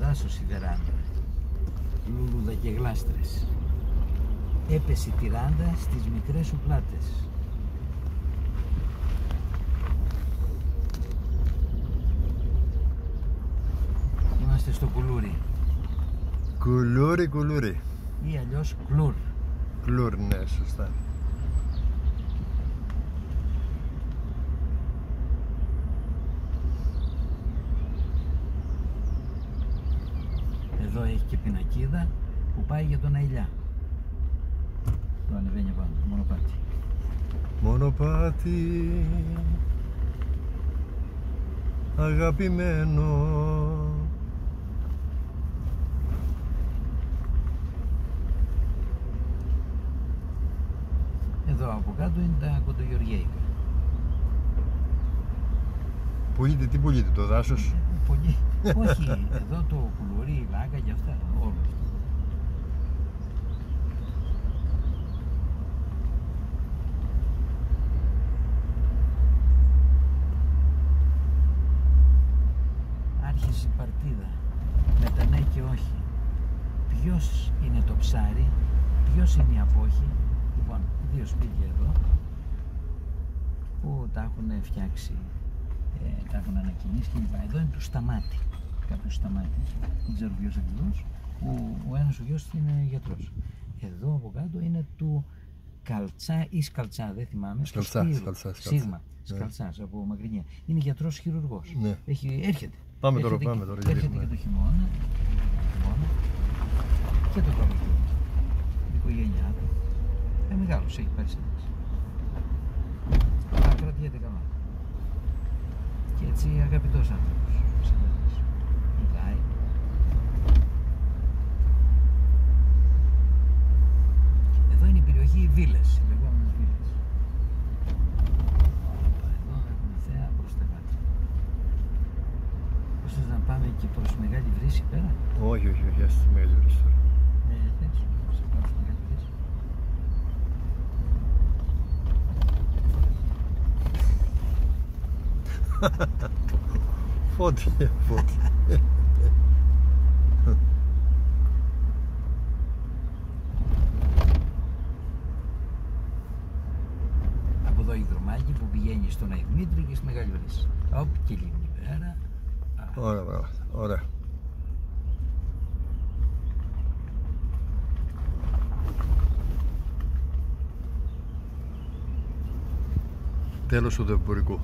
δάσος η βεράντα, λουλούδα και γλάστρες. Έπεσε η τυράντα στις μικρές σου πλάτες. Είμαστε στο Κουλούρι. Κουλούρι. Ή αλλιώς Κλουρ. Κλουρ, ναι, σωστά. Εδώ έχει και πινακίδα που πάει για τον Αηλιά. Το ανεβαίνει πάνω, το μονοπάτι. Μονοπάτι αγαπημένο. Εδώ από κάτω είναι τα κοντογεωργιαίκα. Πουλείται, τι πουλείται, το δάσος? Πολύ. Όχι, εδώ το Κουλούρι, η Βάκα και αυτά, όλο αυτό. Άρχισε η παρτίδα, με τα ναι και όχι. Ποιος είναι το ψάρι, ποιος είναι η απόχη. Λοιπόν, δύο σπίτια εδώ που τα έχουν φτιάξει, τα έχουν ανακοινήσει και λοιπά. Εδώ είναι του Σταμάτη, κάποιος Σταμάτης, δεν ξέρω ποιος ακριβώς, που ο ένας ο γιος είναι γιατρός. Εδώ από κάτω είναι του Καλτσά ή Σκαλτσά, δεν θυμάμαι. Σίγμα, Σκαλτσάς από Μακρινία. Είναι γιατρός χειρουργός. Ναι. Έρχεται. Πάμε τώρα. Έρχεται και το χειμώνα και το καλοκαίρι. Η οικογένειά του. Μεγάλος, έχει πάρει συνέντευξη. Αλλά κρατιέται καλά. Και έτσι αγαπητός άνθρωπος. Μιλάει. Εδώ είναι η περιοχή οι Βίλες, οι λεγόμενες Βίλες. Εδώ έχουμε θέα προς τα κάτω. Πώς θες να πάμε και προς Μεγάλη Βρύση πέρα? Όχι, ας τη Μεγάλη Βρύση τώρα. Θες, σε πάω στη Μεγάλη Βρύση. Φώτια. Από εδώ η δρομάκι που πηγαίνει στον Αϊδμήτρη και στη Μεγάλη Βρύση. Οπ, και λίμνη πέρα. Ωραία, μπράβο, ωραία. Τέλος του εμπορικού.